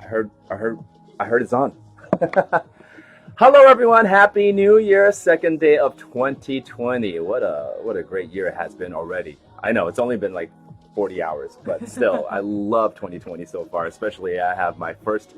I heard it's on. Hello, everyone. Happy New Year. Second day of 2020. What a great year it has been already. I know it's only been like 40 hours, but still, I love 2020 so far. Especially, I have my first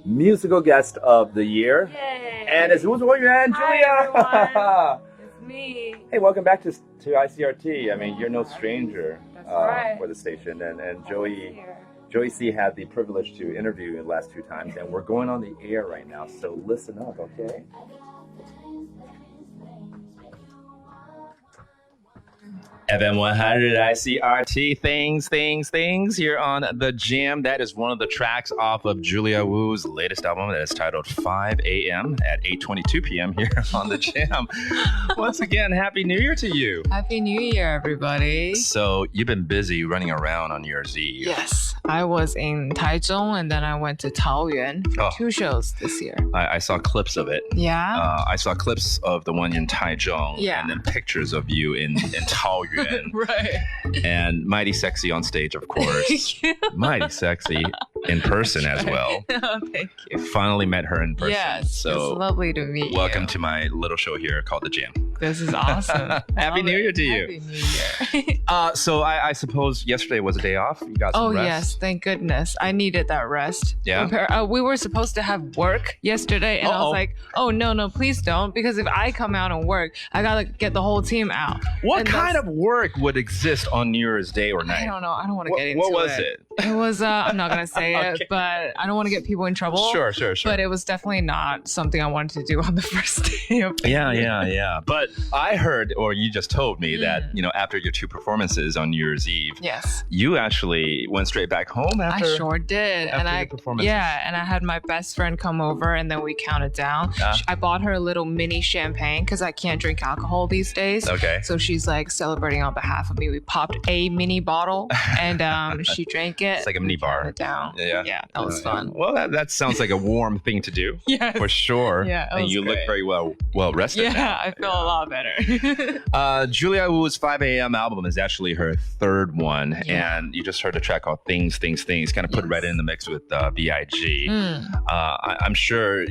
musical guest of the year. Yay. And it's who's Julia. Hi, it's me. Hey, welcome back to ICRT. I mean, you're no stranger right. for the station. And Joey C had the privilege to interview you the last 2 times, and we're going on the air right now, so listen up, okay? FM 100 ICRT things here on The Jam. That is one of the tracks off of Julia Wu's latest album that is titled 5 a.m. at 8:22 p.m. here on The Jam. Once again, Happy New Year to you. Happy New Year, everybody. So you've been busy running around on New Year's Eve. Yes, I was in Taichung and then I went to Taoyuan for 2 shows this year. I saw clips of it. Yeah? I saw clips of the one in Taichung, Yeah. and then pictures of you in Taoyuan. Right. And mighty sexy on stage, of course. Thank you. Mighty sexy in person as well. Oh, thank you. Finally met her in person. Yes, so it's lovely to meet you. welcome to my little show here called The Jam. This is awesome. Happy Love New it. Year to you. Happy New Year. So I suppose yesterday was a day off. You got some Oh, rest? yes. Thank goodness. I needed that rest. Yeah? We were supposed to have work yesterday, and I was like, oh, no, please don't. Because if I come out and work, I got to get the whole team out. What And kind of work would exist on New Year's Day or night? I don't know. I don't want to get into it. What was it? It was, I'm not going to say Okay. it, but I don't want to get people in trouble. Sure. But it was definitely not something I wanted to do on the first day of the year. Yeah. But I heard, or you just told me that, after your 2 performances on New Year's Eve, Yes. you actually went straight back home after? I sure did. after And the performances? and I had my best friend come over and then we counted down. Ah. I bought her a little mini champagne because I can't drink alcohol these days. Okay. So she's like celebrating on behalf of me. We popped a mini bottle and she drank it. It's like a mini bar. Counted down. Yeah. That was fun. Well, that sounds like a warm thing to do. Yes. For sure. Yeah, it and was you look great. very well rested Yeah, now. I feel a lot better. Julia Wu's 5 a.m. album is actually her 3rd one, Yeah. and you just heard a track called Things, kind of put right in the mix with B.I.G. I'm sure,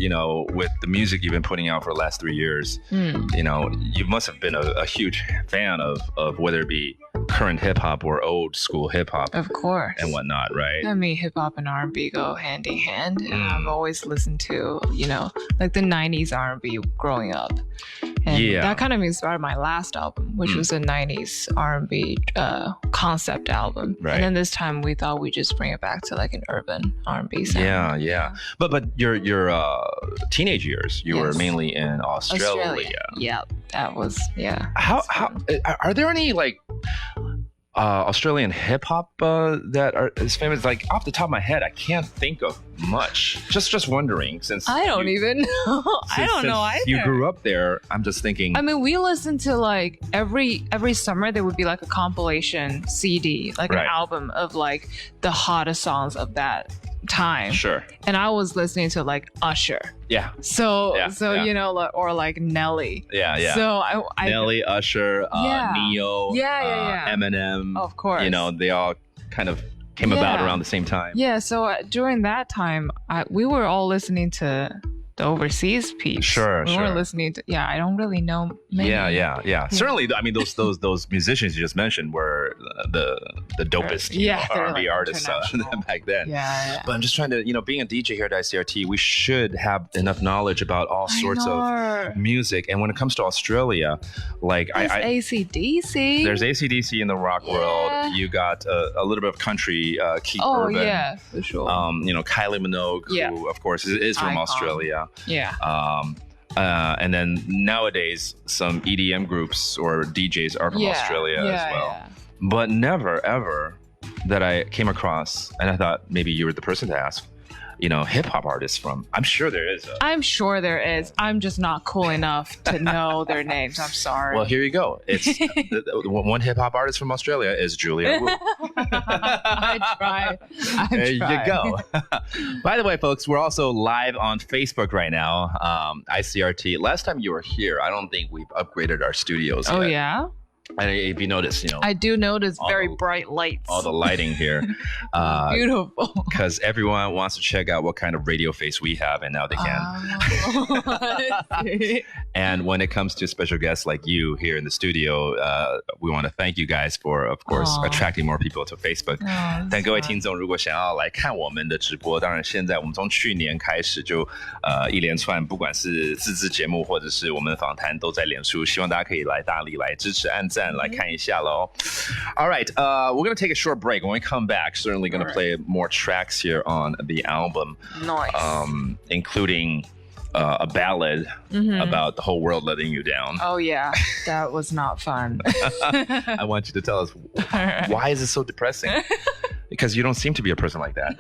with the music you've been putting out for the last 3 years, you must have been a huge fan of whether it be current hip-hop or old school hip-hop Of course. and whatnot, right? I mean, hip hop and R&B go hand in hand, and I've always listened to, like the '90s R&B growing up, and Yeah. that kind of inspired my last album, which was a '90s R&B concept album. Right. And then this time we thought we'd just bring it back to like an urban R&B sound. Yeah. But your teenage years, you were Yes. mainly in Australia. Yep, that was How are there any like Australian hip hop that are as famous? Like off the top of my head, I can't think of much. Just wondering, since I don't even know. I don't know either. You grew up there. I'm just thinking. I mean, we listened to like every summer there would be like a compilation CD, like Right. an album of like the hottest songs of that time. Sure. And I was listening to like Usher. Yeah. So Yeah. or like Nelly. Yeah. So I Nelly, Usher, Yeah. Neo, Yeah. Eminem. Of course. They all kind of came about around the same time. Yeah, so during that time, we were all listening to the overseas peeps. Sure. We weren't listening to. Yeah, I don't really know many. Yeah. Certainly, I mean, those musicians you just mentioned were the dopest R&B like artists international. back then. Yeah. But I'm just trying to, being a DJ here at ICRT, we should have enough knowledge about all sorts of music. And when it comes to Australia, like There's AC/DC. there's AC/DC in the rock world. You got a little bit of country, Keith Urban. Oh yeah, for sure. Kylie Minogue, who of course is from Icon. Australia. Yeah. And then nowadays, some EDM groups or DJs are from Australia as well. Yeah. But never, ever that I came across, and I thought maybe you were the person to ask, hip hop artists from. I'm sure there is. I'm sure there is. I'm just not cool enough to know their names. I'm sorry. Well, here you go. It's one hip hop artist from Australia is Julia Wu. I try. There you go. By the way, folks, we're also live on Facebook right now. ICRT. Last time you were here, I don't think we've upgraded our studios yet. Oh yeah. And if you notice, I do notice very bright lights. All the lighting here. Beautiful. Because everyone wants to check out what kind of radio face we have, and now they can. And when it comes to special guests like you here in the studio, we want to thank you guys for, of course, attracting more people to Facebook. 但各位听众，如果想要来看我们的直播，当然现在我们从去年开始就一连串，不管是自制节目或者是我们的访谈，都在脸书，希望大家可以来大力来支持、按赞。来看一下咯。All right, we're going to take a short break. When we come back, certainly going to play more tracks here on the album. Nice. Including a ballad about the whole world letting you down. Oh, yeah. That was not fun. I want you to tell us, why is it so depressing? Because you don't seem to be a person like that.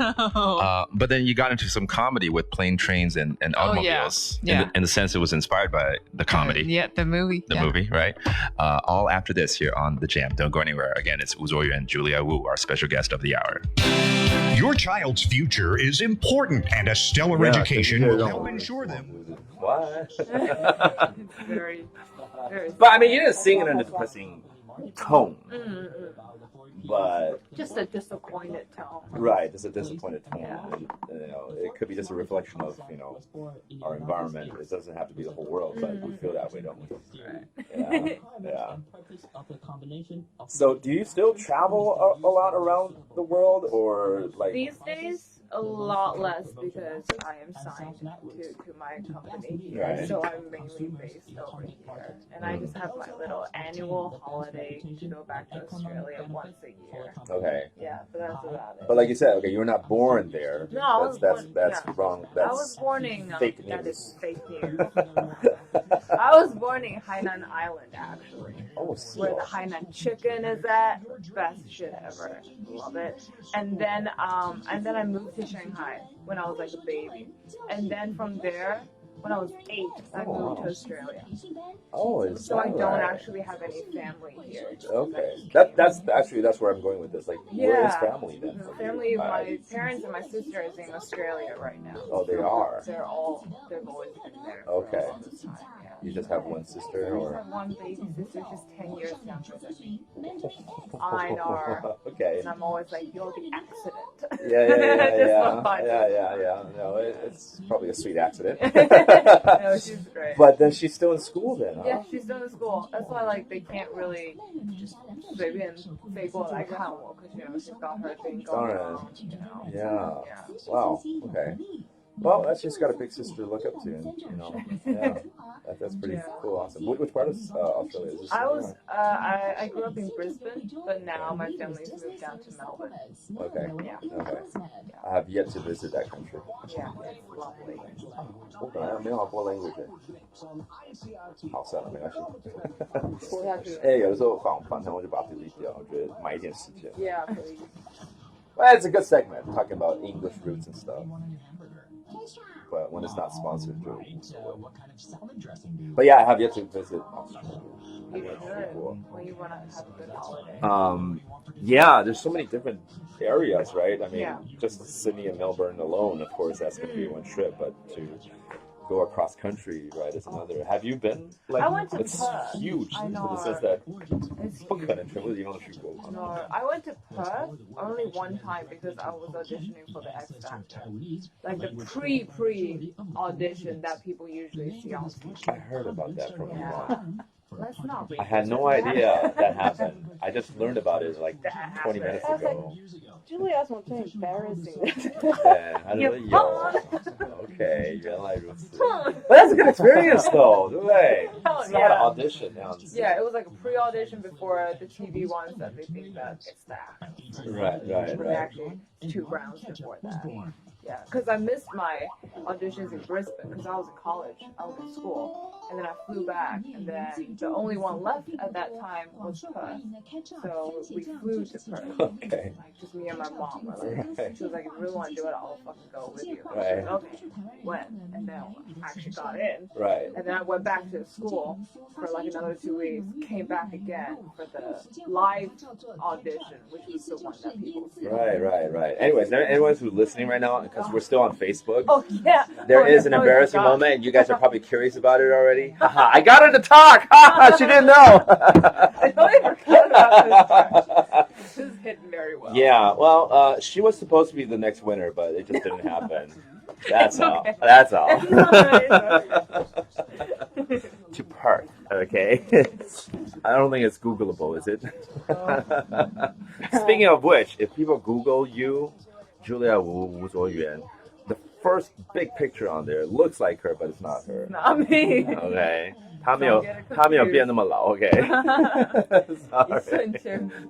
But then you got into some comedy with plane, trains, and automobiles. In the sense it was inspired by the comedy. Yeah, the movie. The movie, right? All after this here on The Jam. Don't go anywhere. Again, it's Wu Zuoyuan and Julia Wu, our special guest of the hour. Your child's future is important, and a stellar education will help ensure them. What? It's very, very... But I mean, you didn't sing it in a depressing tone. But just a disappointed tone. Right, just a disappointed tone. Yeah. And, it could be just a reflection of our environment. It doesn't have to be the whole world, but we feel that way, don't we? Right. Yeah. So, do you still travel a lot around the world, or like these days? A lot less because I am signed to my company, right. So I'm mainly based over here, and I just have my little annual holiday to go back to Australia once a year. Okay. Yeah, but that's about it. But like you said, okay, you were not born there. No, that's wrong. That's I was born in fake news. That is fake news. I was born in Hainan Island, actually, where the Hainan chicken is at. Best shit ever. Love it. And then I moved to Shanghai when I was like a baby, and then from there, when I was 8, I moved to Australia. So I don't actually have any family here. Okay, that's where I'm going with this. Like, where is family then? Family, my parents and my sister is in Australia right now. Oh, they are. They've always been there. Okay. All this time. You just have one sister, or? I have one baby sister, she's 10 years younger than me. I know. Okay. And I'm always like, you're the accident. Yeah. No, it's probably a sweet accident. No, she's great. But then she's still in school then, huh? Yeah, she's still in school. That's why, like, they can't really just 随便飞过来看我, because, she's got her thing going on, Yeah. Wow. Okay. Well, that's just got a big sister to look up to, and yeah, that's pretty cool, awesome. Which part of Australia is this? I grew up in Brisbane, but now my family's moved down to Melbourne. Okay. Yeah. Okay. I have yet to visit that country. Yeah, it's lovely. 没有好播 language 好算了，没关系。播下去。有的时候访谈我就把它 delete 掉，我觉得买一点时间。Yeah, please. Well, it's a good segment, talking about English roots and stuff. But when it's not sponsored, but yeah, I have yet to visit Australia. You should when you want to have a good holiday. Yeah, there's so many different areas, right? I mean, just Sydney and Melbourne alone, of course, that's going to be one trip, but to go across country, right, is another. Have you been? Like, I went to it's Perth. huge. I know. In the sense that it's huge. No, I went to Perth only one time because I was auditioning for the X Factor. Like the pre audition that people usually see on TV. I heard about that from you. Let's not read. I had no idea that happened. I just learned about it like 20 minutes ago. Julia, that's what's embarrassing. Okay, 原来如此. But that's a good experience though, 对不对? It's not an audition now. Yeah, it was like a pre-audition before the TV ones that they think that it's that. Right. But actually 2 rounds before that. Yeah, because I missed my auditions in Brisbane because I was in college, I was in school, and then I flew back, and then the only one left at that time was Perth. So we flew to Perth. Okay. Like just me and my mom. Right. She was like, if you really want to do it, I'll fucking go with you. Right. Like, okay, went, and then I actually got in. Right. And then I went back to school for like another 2 weeks, came back again for the live audition, which was the one that people see. Right. Anyways, anyone who's listening right now, because we're still on Facebook. Oh, yeah. There is an embarrassing moment, and you guys are probably curious about it already. Sorry. I got her to talk. She didn't know. I totally forgot about this. This is hitting very well. Yeah, well, she was supposed to be the next winner, but it just didn't happen. That's all. That's all. To Perth, okay? I don't think it's Googleable, is it? Speaking of which, if people Google you, Julia Wu, Wu Zuoyuan, the first big picture on there looks like her, but it's not her. Not me. Okay. 她没有变那么老 ，OK 。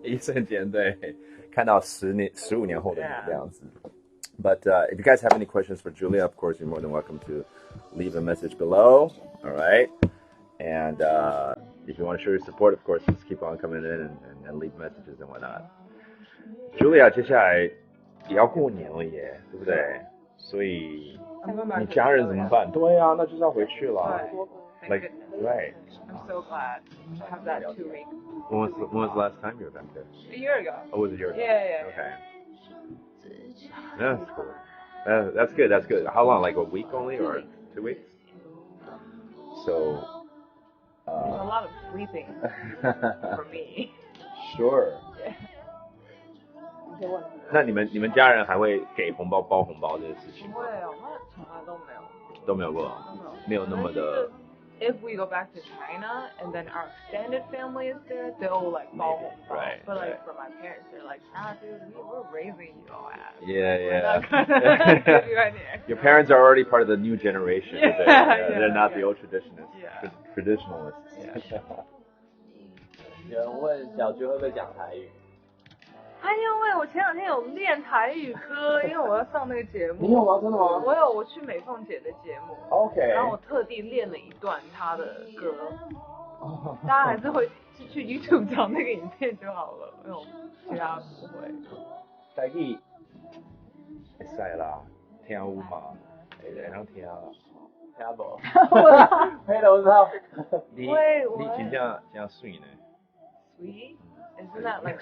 一瞬间，对，看到15年后的你这样子。But if you guys have any questions for Julia, of course, you're more than welcome to leave a message below. All right. And if you want to show your support, of course, just keep on coming in and leave messages and whatnot. Julia, 接下来也要过年了耶，对不对？所以你家人怎么办？对啊，那就是要回去了。Like, right. I'm so glad to have that 2 weeks. When was the last time you were back there? A year ago. Oh, was it a year ago? Yeah. Okay. That's cool. That's good. That's good. How long? Like a week only, or 2 weeks? So. There's a lot of sleeping for me. Sure. Yeah. 那你们家人还会给红包包红包这件事情吗？不会哦，那从来都没有。都没有过，没有那么的。If we go back to China and then our extended family is there, they'll like包红包. Right. But like for my parents, they're like, dude, we're raising you all ass. Yeah. Give you any extra. Your parents are already part of the new generation. They're not the old traditionalists. Yeah. Traditionalists. Yeah. 有人问小Ju会不会讲台语？因为我前2天有练台语歌，因为我要上那个节目。你有吗？真的吗？我去美凤姐的节目 OK。然后我特地练了一段她的歌。大家还是会去 YouTube 找那个影片就好了，因为我其他不会。台语会使啦，听有嘛？会当听啦。听无？黑龙江。你真正水呢 Sweet? Isn't that like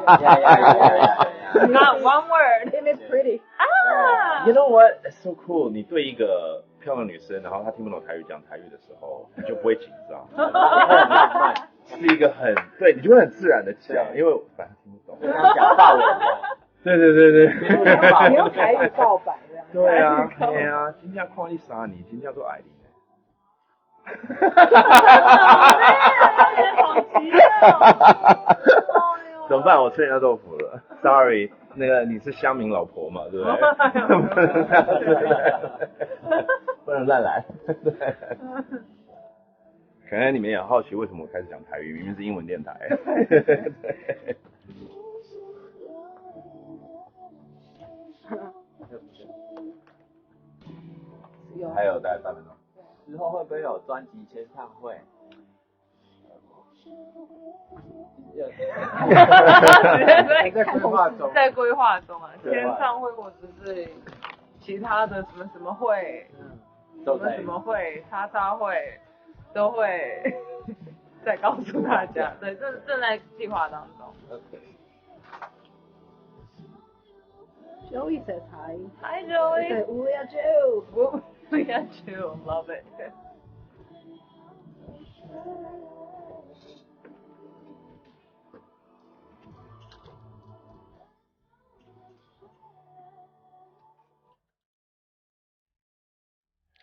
Yeah. Not one word. And it's pretty. Ah! You know what? It's so cool. 你对一个漂亮女生，然后她听不懂台语讲台语的时候，你就不会紧张。是一个对，你就会很自然的讲，因为反正听不懂。像讲法文一样。对。你用台语告白这样。对啊，对啊，真正看你杀你，真正都爱你。怎么办？我吃人家豆腐了 ，sorry。那个你是乡民老婆嘛，对不对？不能乱来。对。可能你们也好奇为什么我开始讲台语，明明是英文电台。还有大概3分钟。之后会不会有专辑签唱会？在规划中啊，签唱会或者是其他的什么会，什么会，叉会，都会再告诉大家。对，正在计划当中。Joey says hi. Hi, Joey. Say, Julia Ju. Julia Ju, love it.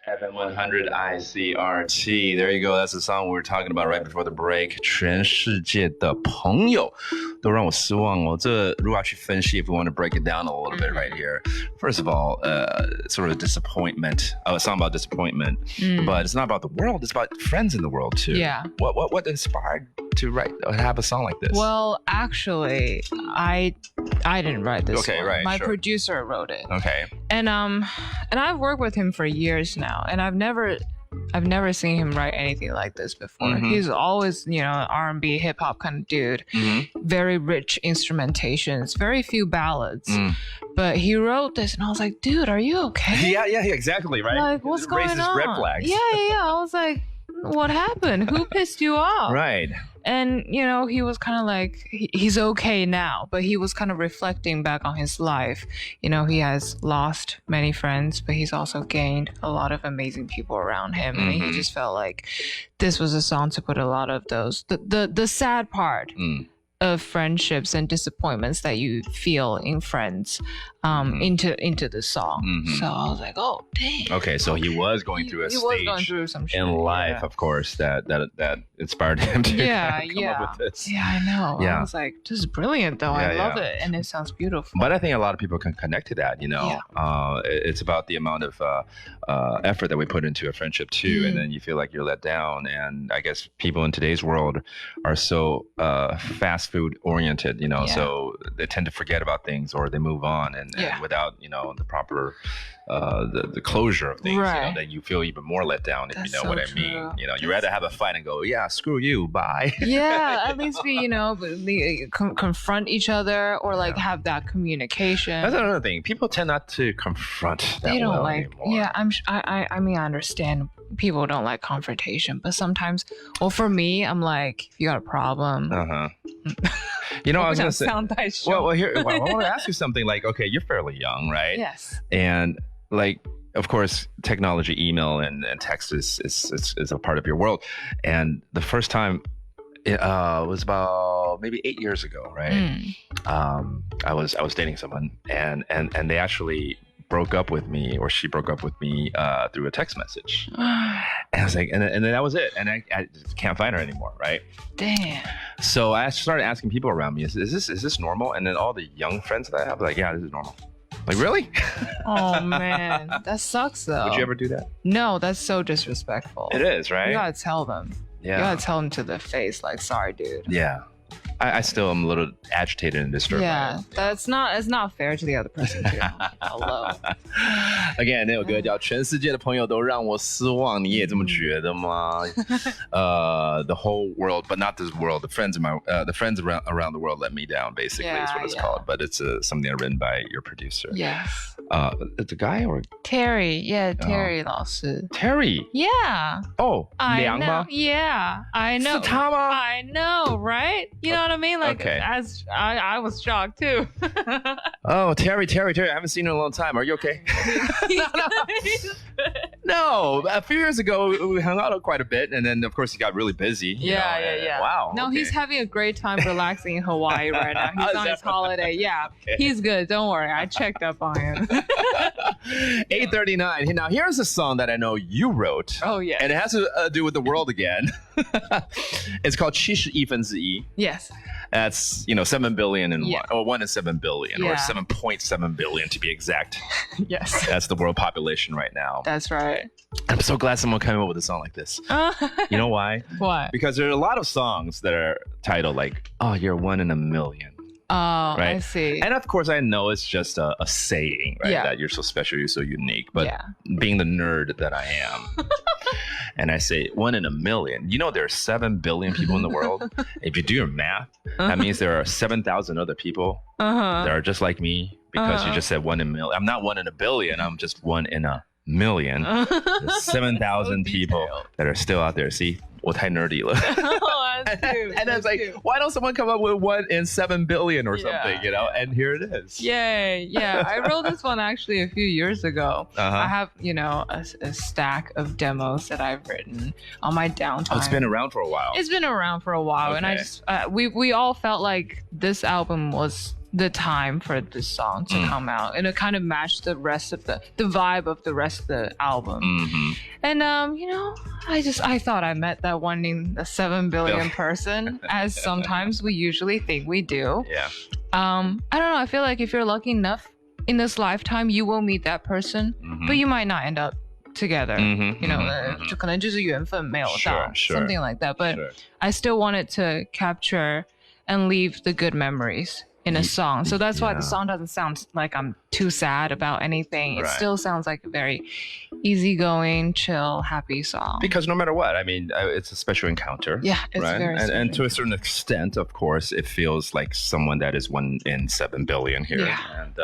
FM 100 ICRT. There you go. That's the song we were talking about right before the break. 全世界的朋友都让我失望哦。这如果要去分析 if we want to break it down a little bit right here. First of all, sort of a disappointment. A song about disappointment. But it's not about the world. It's about friends in the world too. Yeah. What inspired to have a song like this? Well, actually, I didn't write this one. Right. My sure. producer wrote it. Okay. And I've worked with him for years now, and I've never seen him write anything like this before. Mm-hmm. He's always, an R&B hip hop kind of dude. Mm-hmm. Very rich instrumentations, very few ballads. But he wrote this, and I was like, dude, are you okay? Yeah, exactly, right? Like, what's going Raises on? red flags. Yeah. I was like, what happened? Who pissed you off? Right. And, you know, he was kind of like, he's okay now, but he was kind of reflecting back on his life. You know, he has lost many friends, but he's also gained a lot of amazing people around him. And he just felt like this was a song to put a lot of those, the sad part of friendships and disappointments that you feel in friends into the song. So I was like, oh, dang. Okay, so he was going through a stage was going through some shit, in life, of course, that inspired him to come up with this. Yeah, I know. Yeah. I was like, this is brilliant, though. I love it, and it sounds beautiful. But I think a lot of people can connect to that, you know. It's about the amount of effort that we put into a friendship, too, and then you feel like you're let down. And I guess people in today's world are so fast food oriented, you know, so they tend to forget about things or they move on and without, you know, the proper the closure of things, you know, then you feel even more let down, if you know what I mean. You know, you rather have a fight and go, yeah, screw you, bye. At least be, you know, confront each other or like have that communication. That's another thing. People tend not to confront that they don't well like anymore. I mean, I understand people don't like confrontation, but sometimes, well, for me, I'm like, if you got a problem, you know, I was gonna say, well, here, I want to ask you something. Like, okay, you're fairly young, right? Yes. And like, of course, technology, email, and text is a part of your world. And the first time, it was about maybe 8 years ago, right? I was dating someone, and they actually broke up with me, or she broke up with me through a text message. And I was like, and then that was it. And I just can't find her anymore, right? Damn. So I started asking people around me, is this normal? And then all the young friends that I have, like, yeah, this is normal. Like, really? Oh, man. That sucks, though. Would you ever do that? No, that's so disrespectful. It is, right? You gotta tell them. Yeah. You gotta tell them to their face, like, sorry, dude. Yeah. I still am a little agitated and disturbed. Yeah, it's not fair to the other person too. Hello. Again, 那首歌叫《全世界的朋友都让我失望》，你也这么觉得吗？The whole world, but not this world. The friends around the world let me down. Basically, is what it's called. But it's something written by your producer. Yes. It's a guy or Terry? Yeah, Terry 老师。Terry. Yeah. Oh, 梁吗 吗 ？Yeah, I know. 是他吗 I know, right? You know what I mean? Like, as I was shocked too. Oh, Terry, I haven't seen you in a long time. Are you okay? No, a few years ago we hung out quite a bit, and then of course he got really busy. Yeah. Wow. No, he's having a great time relaxing in Hawaii right now. He's on his holiday. Yeah, he's good. Don't worry. I checked up on him. 8:39. Now here's a song that I know you wrote. Oh yeah. And it has to do with the world again. It's called 71分之一. Yes. That's, 7 billion and 1, or 1 in 7 billion, or 7.7 billion to be exact. Yes. That's the world population right now. That's right. I'm so glad someone came up with a song like this. You know why? Why? Because there are a lot of songs that are titled like, oh, you're 1 in a million. Oh, right? I see. And of course, I know it's just a saying, right? That you're so special, you're so unique. But being the nerd that I am, and I say 1 in a million, there are 7 billion people in the world. If you do your math, that means there are 7,000 other people that are just like me, because you just said 1 in a million. I'm not 1 in a billion, I'm just 1 in a million. There's 7,000 people that are still out there. See? 我太 nerdy 了. And I was like, why don't someone come up with 1 in 7 billion or something, And here it is. Yay. Yeah. I wrote this one actually a few years ago. I have, a stack of demos that I've written on my downtime. Oh, it's been around for a while. It's been around for a while. Okay. And I just, we all felt like this album was the time for this song to come out, and it kind of matched the rest of the vibe of the rest of the album. And I thought I met that 1 in a 7 billion person, as sometimes we usually think we do. I don't know, I feel like if you're lucky enough in this lifetime, you will meet that person, but you might not end up together. 就可能就是缘分没有到 something like that. But I still wanted to capture and leave the good memories in a song. So that's why the song doesn't sound like I'm too sad about anything. It still sounds like a very easygoing, chill, happy song. Because no matter what, I mean, it's a special encounter. Yeah, it's very special. And to a certain extent, of course, it feels like someone that is 1 in 7 billion here. Yeah. And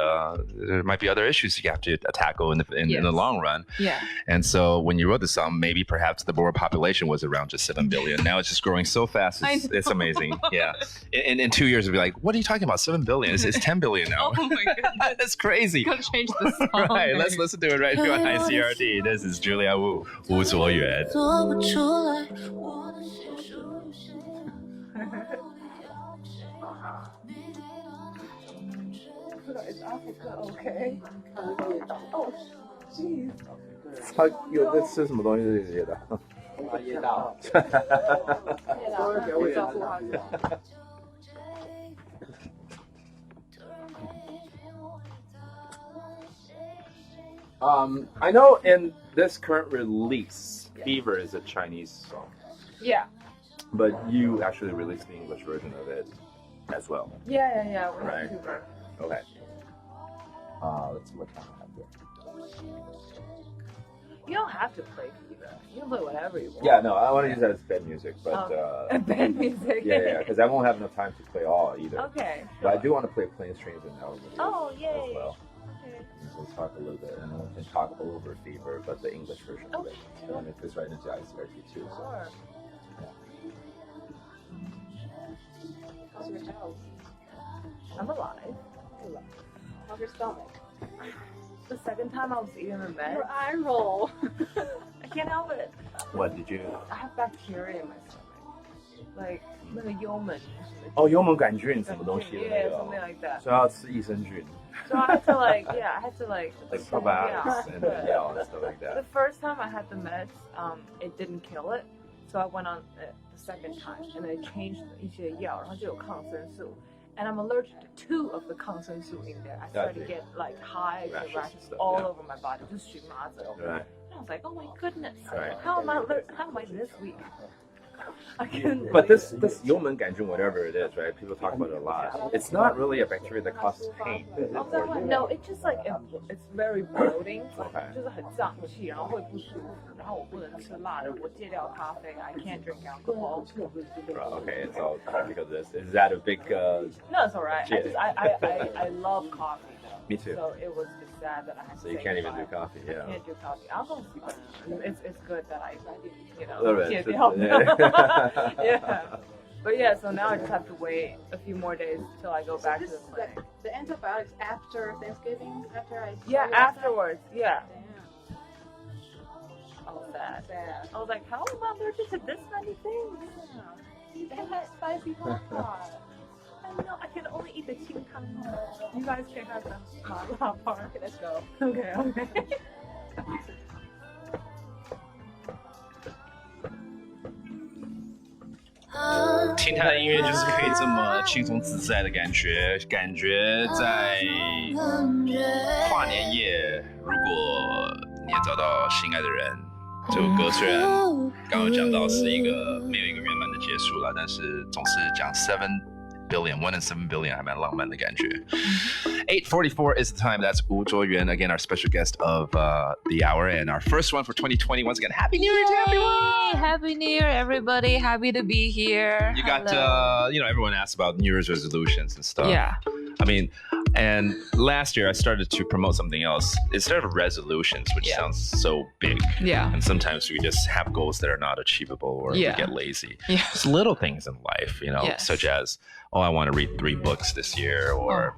there might be other issues you have to tackle in the long run. Yeah. And so when you wrote the song, maybe perhaps the world population was around just 7 billion. Now it's just growing so fast. It's amazing. Yeah. In 2 years, it'll be like, what are you talking about? 7 billion? It's 10 billion now. Oh my goodness. That's crazy. Gotta change the song. Right. Let's listen to it right here on ICRT. This is Julia Wu, 吴卓源。Is Africa okay? Oh, jeez. 他有在吃什么东西这些的？噎到。我照顾他。I know in this current release, Fever is a Chinese song. Yeah. But you actually released the English version of it as well. Yeah. Right. Okay. Let's see what time I have here. You don't have to play Fever. You can play whatever you want. Yeah, no, I want to use that as bed music, but bed music. yeah, because I won't have enough time to play all either. Okay. But I do want to play Planes, Trains, and Automobiles yay. as well. We'll talk a little bit, and then we can talk over Fever, but the English version of it. And it fits right into ICRT too. So. Sure. Yeah. How's your health? I'm alive. How's your stomach? The second time I was eating the med. Your eye roll. I can't help it. What did you? I have bacteria in my stomach. Like 那个幽门。哦，幽门杆菌什么东西的那 Yeah, 个 something like that. 所以要吃益生菌。 So I had to I had to Like sort probiotics it and out. and stuff like The that. first time I had the meds, it didn't kill it. So I went on it the second time, and they changed 一些药，然后就有抗生素。And I'm allergic to 2 of the 抗生素 in there. I started to get like hives and rashes all over my body. 就是荨麻疹。 Right. And I was like, oh my goodness, Right. how am I this weak? I couldn't. But this幽门杆菌, whatever it is, right? People talk about it a lot. It's not really a bacteria that causes pain. No, it's just like it's very bloating. Okay. 就是很胀气，然后会不舒服，然后我不能吃辣的，我戒掉咖啡 I can't drink alcohol. Okay, it's all because of this. Is that a big? No, it's alright. I love coffee. Me too. So it was just sad that I had to. So you say can't even do goodbye. coffee, yeah. I can't do coffee. Alcohol's good. It's good that I A little bit. can't help it. Yeah. Yeah. But yeah, so now I just have to wait a few more days till I go back to the clinic. The antibiotics after Thanksgiving, after I. Yeah, afterwards. Yeah. Damn. All that. Sad. I was like, how am I allergic to this many things? You had spicy hot pot. I know, I can only eat the qingtang. You guys can have the mala part. Okay, let's go. Okay. 听他的音乐就是可以这么轻松自在的感觉，感觉在跨年夜，如果你也找到心爱的人，这首歌虽然刚刚讲到是一个没有一个圆满的结束了，但是总是讲1 in 7 billion 还蛮浪漫的感觉。8:44 is the time. That's Wu Zhuoyuan, again, our special guest of the hour, and our first one for 2020. Once again, Happy New Year to everyone! Happy New Year, everybody. Happy to be here. You got, everyone asks about New Year's resolutions and stuff. Yeah. I mean, and last year I started to promote something else instead of resolutions, which sounds so big. Yeah. And sometimes we just have goals that are not achievable or we get lazy. Yeah. It's little things in life, such as, I want to read 3 books this year, or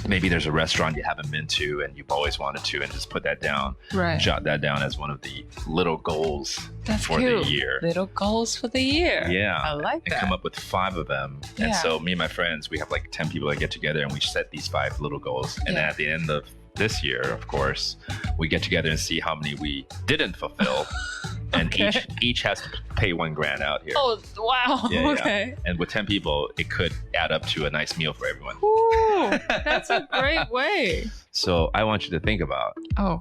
maybe there's a restaurant you haven't been to and you've always wanted to, and just put that down. Right. Jot that down as one of the little goals for cute. the year. Little goals for the year. Yeah. I like that. And come up with 5 of them. Yeah. And so me and my friends, we have like 10 people that get together and we set these 5 little goals. And then at the end of this year, of course, we get together and see how many we didn't fulfill. And each has to pay $1,000 out here. Oh, wow. Yeah, okay. Yeah. And with 10 people, it could add up to a nice meal for everyone. Ooh, that's a great way. So I want you to think about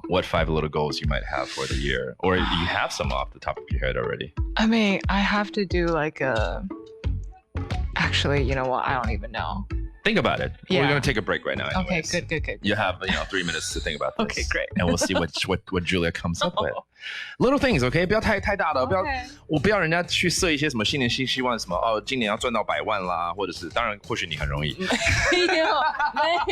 what 5 little goals you might have for the year. Or you have some off the top of your head already. I mean, I have to do like actually, you know what? I don't even know. Think about it. Yeah. We're going to take a break right now. Okay, anyways. good. You have 3 minutes to think about this. Okay, great. And we'll see what Julia comes up with. Little things, okay? 不要太大的，我不要人家去设一些什么新年新希望，什么今年要赚到100万啦，或者是当然或许你很容易，没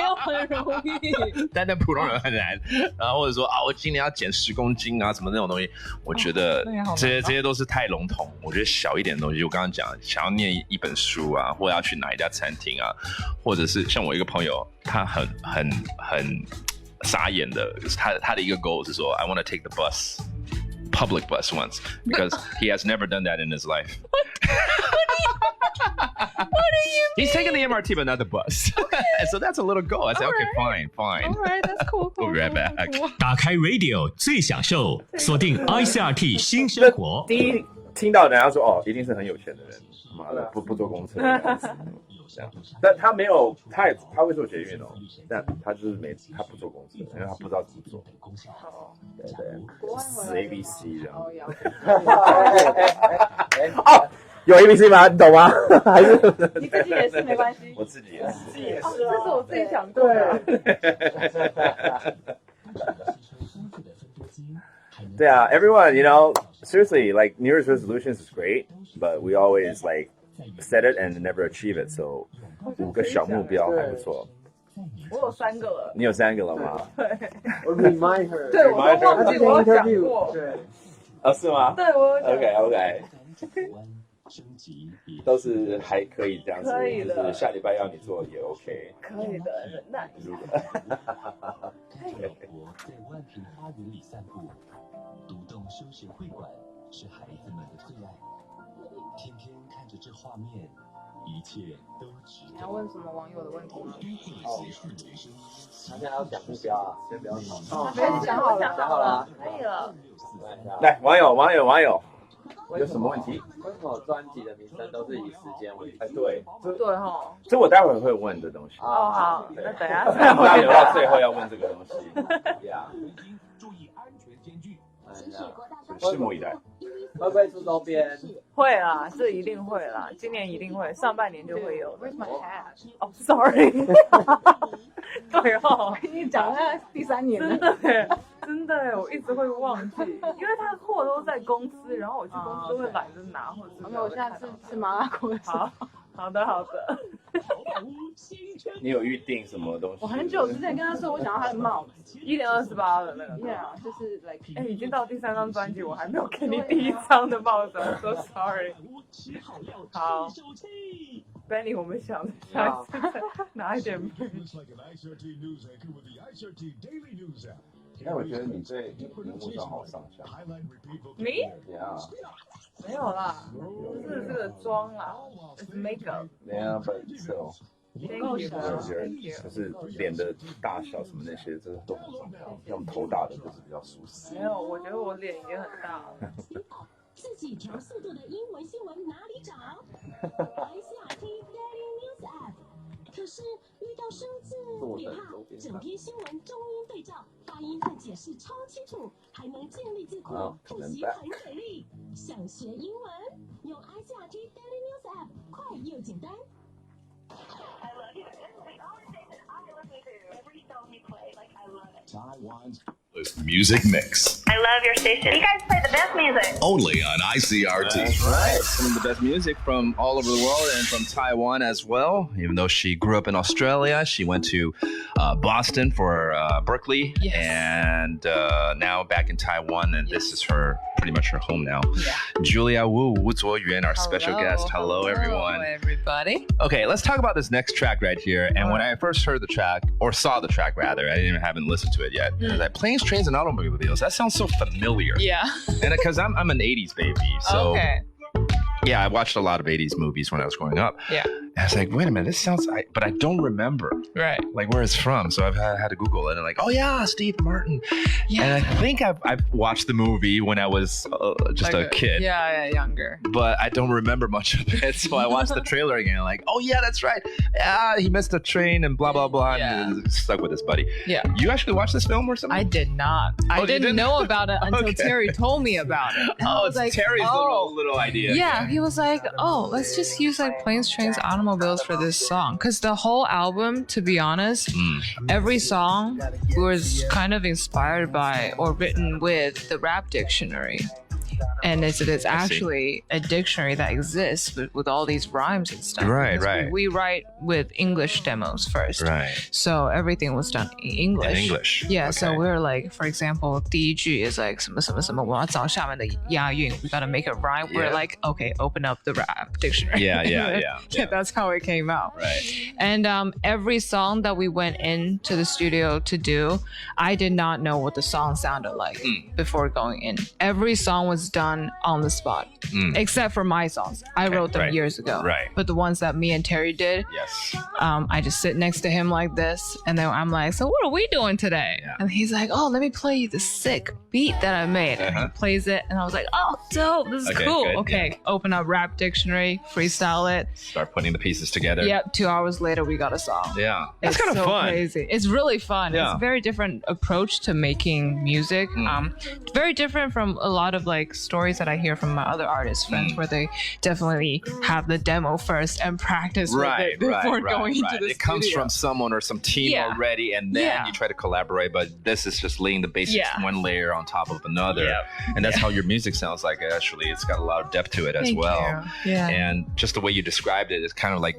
有很容易，但普通人很难。然后或者说我今年要减10公斤啊，什么那种东西，我觉得这些都是太笼统。我觉得小一点的东西，我刚刚讲，想要念一本书啊，或者要去哪一家餐厅啊，或者是像我一个朋友，他很傻眼的，他的一个 goal 是说 I want to take the public bus once because he has never done that in his life. What do you mean? He's taking the MRT but not the bus. And so that's a little goal. I said, okay, fine. All right, that's cool. We'll be right back. 打开 Radio 最享受，锁定 ICRT 新生活。第一听到人家说一定是很有钱的人，妈的不坐公车这样，但他没有，他会坐捷运但他就是他不坐公车，因为他不知道怎么做。对，死 ABC 这样。有 ABC 吗？你懂吗？还是你自己也是没关系。我自己也是。这是我自己想做的。对啊 ，everyone, seriously, like New Year's resolutions is great, but we always like set it and never achieve it. So 5个小目标还不错。我有3个了。你有3个了吗？对。我 remind her。对，我都忘记我有讲过。对。是吗？对，我有讲。OK。都是还可以这样子，可以的。就是下礼拜要你做也 OK。可以的，忍耐一下。在万平花园里散步，独栋休闲会馆是孩子们的最爱。天天看着这画面，一切都值得。你要问什么网友的问题吗？他现在要讲目标啊，先不要吵。想好了，可以了。来，网友，有什么问题？为什么专辑的名称都是以时间为主？对哈。这我待会会问的东西。好，那等一下我留到最后要问这个东西。呀，注意安全间距。拭目以待。会不会出周边？会啦，这一定会啦，今年一定会，上半年就会有。Where's my hat? Sorry。对哦，跟你讲，他第3年了。真的，我一直会忘记，因为他货都在公司，然后我去公司会懒得拿，或者是。我下次吃麻辣锅。好的。你有预定什么东西？我很久之前跟他说，我想要他的帽子，1点28的那个。Yeah， 就是 like。已经到第3张专辑，我还没有给你第1张的帽子，我说 sorry。好 ，Benny， 我们想下一次拿一点。但我觉得你对荧幕上好上下。Me？ Yeah。没有啦，是这个妆啦 ，It's makeup。Yeah, but still。Thank you。就是脸的大小什么那些，这都很重要。用头大的就是比较舒适。没有，我觉得我脸已经很大了。自己调速度的英文新闻哪里找 ？ICRT Daily News App。可是遇到生字，别怕，整篇新闻中英对照，发音和解释超清楚，还能建立字库，复习很给力。想学英文，用 ICRT Daily News App， 快又简单。I love you. I listen to every song you play. Like I love it. Taiwan's music mix. I love your station. You guys play the best music. Only on ICRT. That's right. Some of the best music from all over the world and from Taiwan as well. Even though she grew up in Australia, she went to Boston for Berkeley, yes. And now back in Taiwan, and this is pretty much her home now. Yeah. Julia Wu, Wu Zuoyuan, our special guest. Hello, everyone. Hello, everybody. Okay, let's talk about this next track right here. And when I first heard the track, or saw the track rather, I haven't listened to it yet. I was like, Planes, Trains, and Automobiles. That sounds so familiar. Yeah. And because I'm an 80s baby, so okay. Yeah, I watched a lot of 80s movies when I was growing up. Yeah. And I was like, wait a minute, this sounds, but I don't remember. Right. Like where it's from. So I've had to Google it and like, oh yeah, Steve Martin. Yeah. And I think I've watched the movie when I was just a kid. Yeah, younger. But I don't remember much of it. So I watched the trailer again like, oh yeah, that's right. Yeah, he missed a train and blah, blah, blah. Yeah. And stuck with his buddy. Yeah. You actually watched this film or something? I did not. I didn't know about it until Okay. Terry told me about it. And Oh, I it's was like, Terry's little idea. Yeah, he was like, oh, let's just use like Planes, Trains, Automobiles. automobiles for this song because the whole album, to be honest, every song was kind of inspired by or written with the rap dictionary. And it's actually a dictionary that exists with all these rhymes and stuff. Right. We write with English demos first. Right. So everything was done in English. In English. Yeah, okay. so we're like, for example, 第一句 is like 什么什么什么我要找下面的押韵 we gotta make it rhyme. We're like, okay, open up the rap dictionary. Yeah. That's how it came out. Right. And every song that we went into the studio to do, I did not know what the song sounded like before going in. Every song was done on the spot, except for my songs. I wrote them years ago. Right. But the ones that me and Terry did, I just sit next to him like this, and then I'm like, so what are we doing today? Yeah. And he's like, oh, let me play you the sick beat that I made. And he plays it, and I was like, oh, dope, this is cool. Good, okay, open up rap dictionary, freestyle it. Start putting the pieces together. Yep, 2 hours later, we got a song. Yeah. That's It's kind of so fun. crazy. It's really fun. Yeah. It's a very different approach to making music. Very different from a lot of like stories that I hear from my other artist friends where they definitely have the demo first and practice with it before going into the It comes studio. from someone or some team already, and then you try to collaborate, but this is just laying the basics one layer on top of another. And that's how your music sounds like, actually. It's got a lot of depth to it as Thank well. you. Yeah. And just the way you described it, it's kind of like,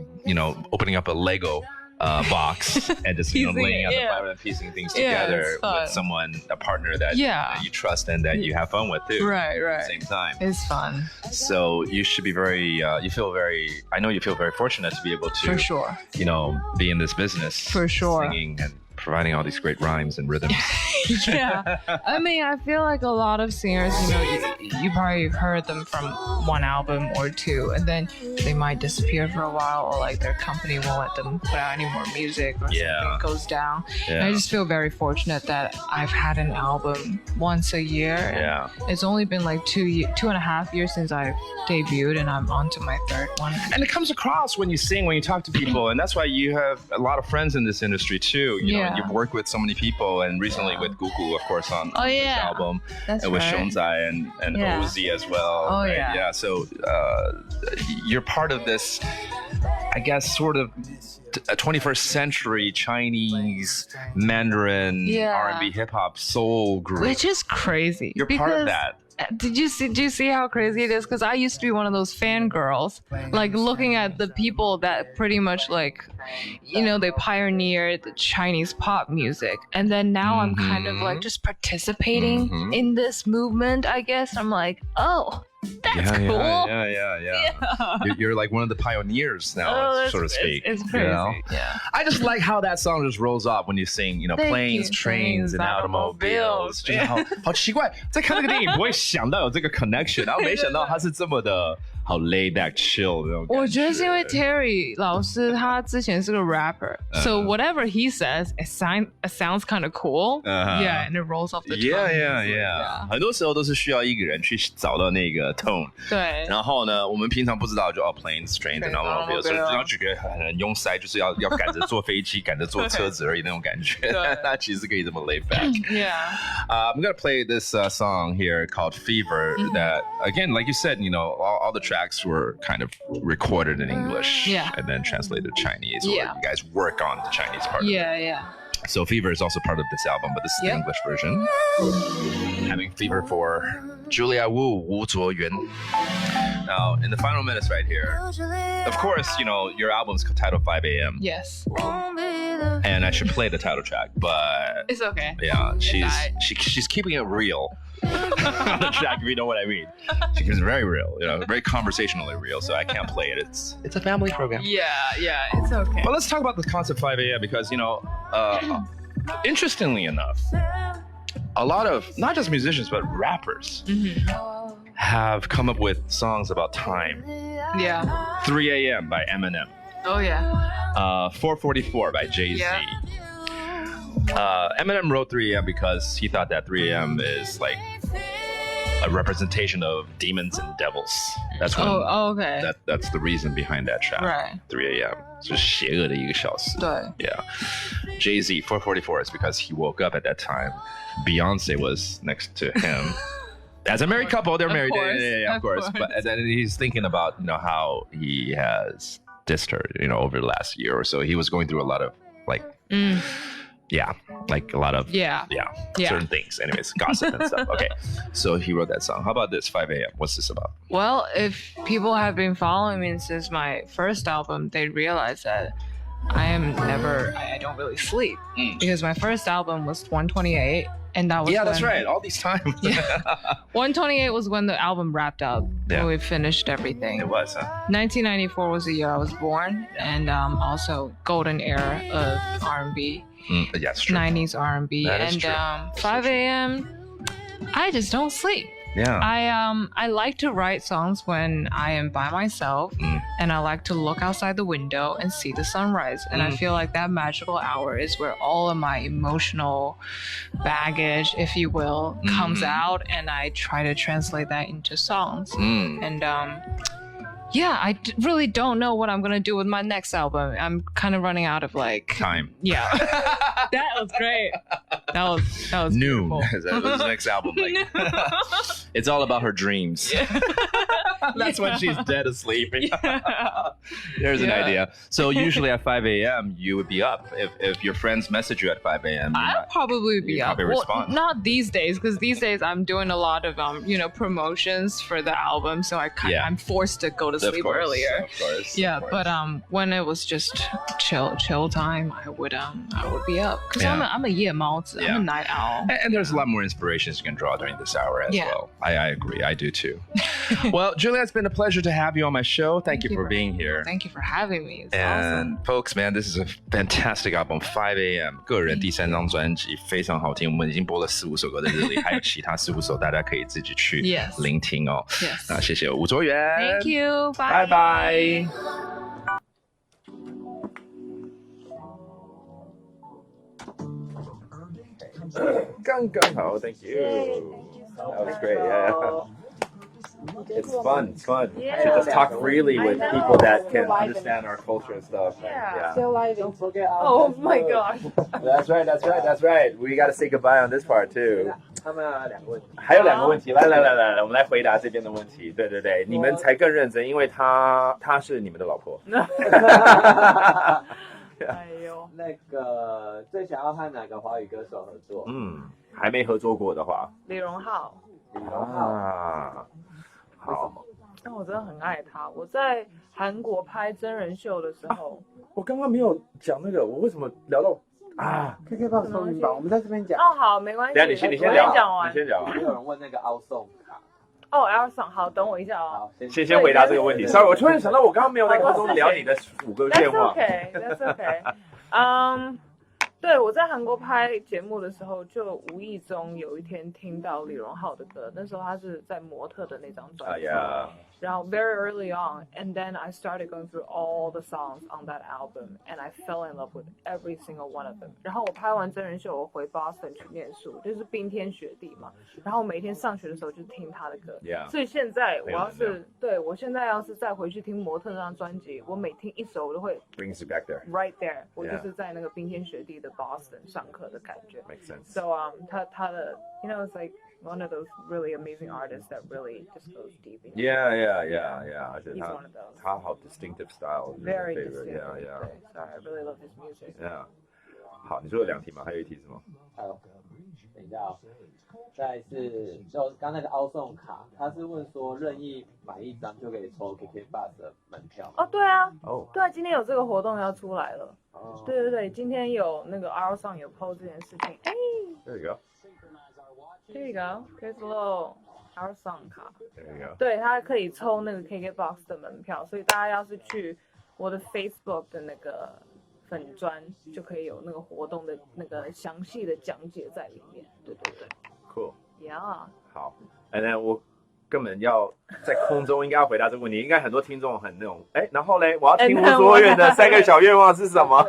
opening up a Lego box and just laying out the fiber and piecing things together with someone, a partner that you trust and that you have fun with too. Right. At the same time. It's fun. So you should be I know you feel very fortunate to be able to, For sure. Be in this business. For sure. Singing and providing all these great rhymes and rhythms. Yeah. I mean, I feel like a lot of singers, you probably heard them from one album or two, and then they might disappear for a while, or like their company won't let them put out any more music, or something goes down. And I just feel very fortunate that I've had an album once a year. Yeah. It's only been like 2.5 years since I debuted, and I'm on to my third one. And it comes across when you sing, when you talk to people, and that's why you have a lot of friends in this industry too. You've worked with so many people, and recently with Gugu, of course, on this album, That's and with right. Shonzai and Ozzy as well. Oh, right? yeah. So you're part of this, I guess, sort of a 21st century Chinese Mandarin R&B hip hop soul group, Which is crazy. You're part of that. Do you see how crazy it is? Because I used to be one of those fangirls, like looking at the people that pretty much like, they pioneered the Chinese pop music. And then now I'm kind of like just participating in this movement, I guess. I'm like, oh, that's cool. Yeah. You're like one of the pioneers now, so to speak. It's crazy. Yeah. I just like how that song just rolls off when you sing, planes, trains, and automobiles. 就是好奇怪，在看这个电影不会想到有这个 connection， 然后没想到它是这么的好 laid back chill 那种感觉。我觉得是因为 Terry 老师他之前是个 rapper, so whatever he says, it sounds kind of cool. Yeah, and it rolls off the tongue. Yeah. 很多时候都是需要一个人去找到那个 tone。对。然后呢，我们平常不知道就planes, trains, and automobiles， 所以然后就觉得很拥塞，就是要赶着坐飞机，赶着坐车子而已那种感觉。那其实可以这么 laid back. Yeah. I'm gonna play this song here called Fever. That again, like you said, all the tracks were kind of recorded in English and then translated to Chinese. Or you guys work on the Chinese part. Yeah. So Fever is also part of this album, but this is the English version. Having Fever for Julia Wu, Wu Zuoyuan. Now, in the final minutes right here, of course, your album's titled 5 a.m. Yes. And I should play the title track, but it's okay. Yeah, she's keeping it real on the track, if you know what I mean. She keeps it very real, very conversationally real, so I can't play it. It's a family program. Yeah, it's okay. But let's talk about the concept 5 a.m. because, interestingly enough, a lot of, not just musicians, but rappers have come up with songs about time. Yeah. 3 a.m. by Eminem. Oh, yeah. 444 by Jay-Z. Yeah. Eminem wrote 3 a.m. because he thought that 3 a.m. is like a representation of demons and devils. That's when, okay. That's the reason behind that track. Right. 3 a.m. 就是邪恶的一个小时。对。Yeah. Jay-Z, 444 is because he woke up at that time. Beyonce was next to him. As a married couple, they're married. Course, yeah, of course. But then he's thinking about, how he has dissed her, over the last year or so. He was going through a lot of like like a lot of certain things. Anyways, gossip and stuff. Okay, so he wrote that song. How about this 5 a.m.? What's this about? Well, if people have been following me since my first album, they realize that I don't really sleep because my first album was 128. And that was that's right. All these times. 128 was when the album wrapped up. When we finished everything. It was, huh? 1994 was the year I was born, and also golden era of R&B. Yes, true. 90s R&B, and 5 a.m. I just don't sleep. Yeah. I like to write songs when I am by myself, and I like to look outside the window and see the sunrise. And I feel like that magical hour is where all of my emotional baggage, if you will, comes out, and I try to translate that into songs. And I really don't know what I'm gonna do with my next album. I'm kind of running out of time. Yeah. That was great. That was Noon. Beautiful. That was the next album. It's all about her dreams. That's when she's dead asleep. There's an idea. So usually at 5 a.m. you would be up. If your friends message you at 5 a.m. I'll probably be up. Probably respond. Well, not these days, because these days I'm doing a lot of promotions for the album, so I'm forced to go to sleep earlier. Of course. Yeah, but when it was just chill time, I would be up because I'm a 夜猫子. I'm a night owl. And there's a lot more inspirations you can draw during this hour as well. I agree. I do too. Well, Julia, it's been a pleasure to have you on my show. Thank you for being here. Thank you for having me. It's and awesome. Folks, man, this is a fantastic album. 5 a.m. 个人第3张专辑非常好听，我们已经播了4-5首歌在这里，还有其他4-5首，大家可以自己去聆听哦。那谢谢吴卓源。Thank you. Bye Bye. bye. Thank you. That was great. It's fun. To just talk freely with people that can understand our culture and stuff. Don't forget. Oh my gosh. That's right. We got to say goodbye on this part too. 他们还有2个问题，来，我们来回答这边的问题。对，你们才更认真，因为她是你们的老婆。哎呦，那个最想要和哪个华语歌手合作？还没合作过的话，李荣浩。好。但我真的很爱他。我在韩国拍真人秀的时候，我刚刚没有讲那个，我为什么聊到KKBOX 收银榜，我们在这边讲。哦，好，没关系。等下你先聊，你先讲完。有人问那个凹送卡。L 上好，等我一下哦。先回答这个问题。Sorry， 我突然想到，我刚刚没有在空中聊你的5个愿望。That's okay. 对，我在韩国拍节目的时候，就无意中有一天听到李荣浩的歌，那时候他是在模特的那张专辑。然后 very early on, and then I started going through all the songs on that album, and I fell in love with every single one of them. 然后我拍完真人秀，我回 Boston 去念书，就是冰天雪地嘛。然后每天上学的时候就听他的歌。所以现在我现在要是再回去听模特那张专辑，我每听一首我都会 brings you back there. Right there. 我就是在那个冰天雪地的 Boston 上课的感觉。Makes sense. So他的 it's like one of those really amazing artists that really just goes deep. Yeah. 而且 He's one of those. 他好 distinctive style. Very distinctive. Yeah. Sorry, I really love his music. Yeah. 好，你说有2题吗？还有1题是吗？等一下哦。再是就刚那个凹送卡，他是问说任意买1张就可以抽 KKBOX 的门票。哦，对啊，今天有这个活动要出来了。对，今天有那个 R 上有 PO 这件事情。哎 ，There you go. There you go. Here's a little R 上卡。There you go. 对，它可以抽那个 KKBOX 的门票，所以大家要是去我的 Facebook 的那个粉专，就可以有那个活动的那个详细的讲解在里面。对。Cool. Yeah. 好 ，And then 我根本要在空中应该要回答这个问题，应该很多听众很那种，然后嘞，我要听吴卓源的3个小愿望是什么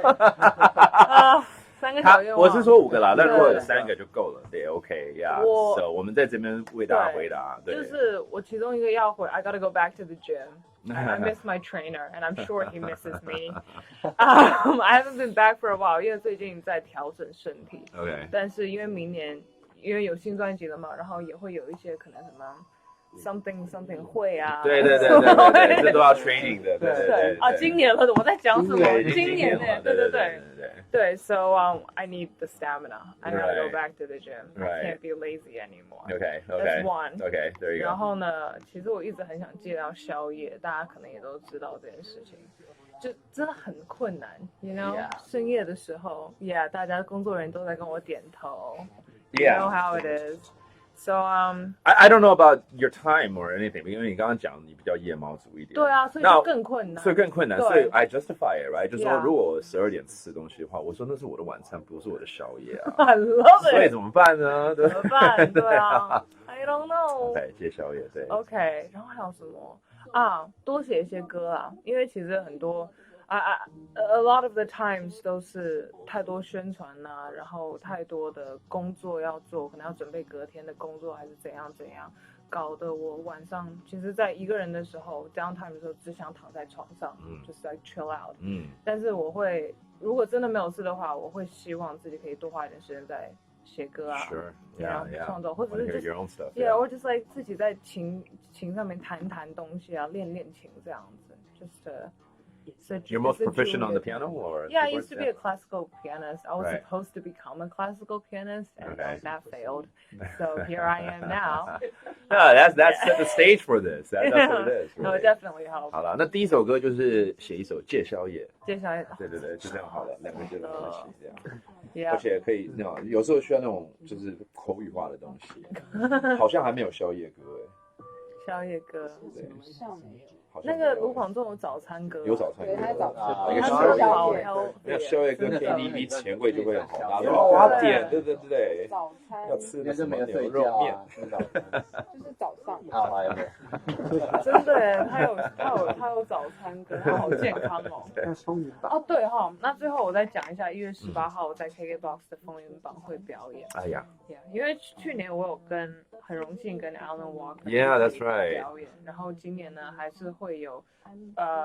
？3个小愿望。我是说5个啦，但如果有3个就够了，对 ，OK 呀。So 我们在这边为大家回答。对，就是我其中一个要回 ，I gotta go back to the gym. I miss my trainer, and I'm sure he misses me. I haven't been back for a while, 因为最近在调整身体。OK. 但是因为明年，因为有新专辑了嘛，然后也会有一些可能什么 something 会啊。对，这都要 training 的。对啊，今年了，我在讲什么？今年呢？对。So I need the stamina. I gotta go back to the gym. I can't be lazy anymore. Okay. That's one. Okay, there you go. 然后呢，其实我一直很想戒掉宵夜，大家可能也都知道这件事情。就真的很困难 ，you know， 深夜的时候 ，yeah， 大家工作人员都在跟我点头 ，you know how it is。So I don't know about your time or anything， 因为你刚刚讲你比较夜猫族一点。对啊，所以就更困难。所以 I justify it, right？ 就是说，如果我12点吃东西的话，我说那是我的晚餐，不是我的宵夜啊。I love it。所以怎么办呢？怎么办？对啊 ，I don't know。对，戒宵夜，对。OK， 然后还有什么啊？多写一些歌啊，因为其实很多。A lot of the times 都是太多宣传啊，然后太多的工作要做，可能要准备隔天的工作还是怎样，搞得我晚上其实在一个人的时候 downtime 的时候只想躺在床上，就是 like chill out。但是我会如果真的没有事的话，我会希望自己可以多花一点时间在写歌啊，然后创作，或者是或者 like 自己在琴上面弹东西啊，练琴这样子，just You're most proficient on the piano, or? Yeah, I used to be a classical pianist. I was supposed to become a classical pianist, and that failed. So here I am now. That's set the stage for this. That's what it is. No, it definitely helped. 好了，那第一首歌就是写一首戒宵夜。戒宵夜。对，就这样好了，两个就一起这样。Yeah. 而且可以那种有时候需要那种就是口语化的东西，好像还没有宵夜歌哎。宵夜歌。对。像没有。那个卢广仲有早餐歌，有早餐歌，那个宵夜歌 KTV 钱柜就会很好，大家说哇点，对，早餐要吃什么牛肉面，就是早上，真的，他有早餐歌，他好健康哦。哦对哈，那最后我再讲一下，1月18号我在 KKBOX 的风云榜会表演。哎呀，因为去年我有很荣幸跟 Alan Walker that's right 表演，然后今年呢还是会有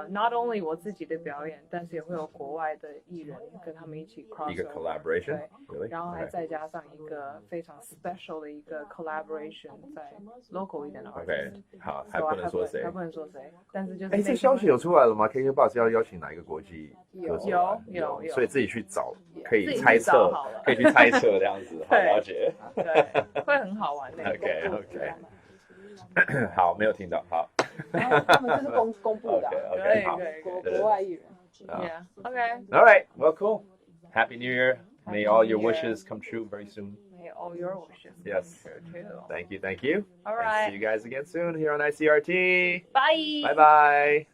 not only 我自己的表演，但是也会有国外的艺人跟他们一起 cross 一个 collaboration， 对，然后还再加上一个非常 special 的一个 collaboration 在 local 一点的 artist。好，还不能说谁，但是就是这消息有出来了吗 ？KKBOX 要邀请哪一个国际歌手？有，所以自己去找，可以猜测，可以去猜测这样子，好了解。对，会很好玩的。OK， 好，没有听到，好。他们这是公布的，国外艺人。Yeah. Okay. All right. Well, cool. Happy New Year. May all your wishes come true very soon. May all your wishes yes. come true too. Thank you. All right. And see you guys again soon here on ICRT. Bye. Bye.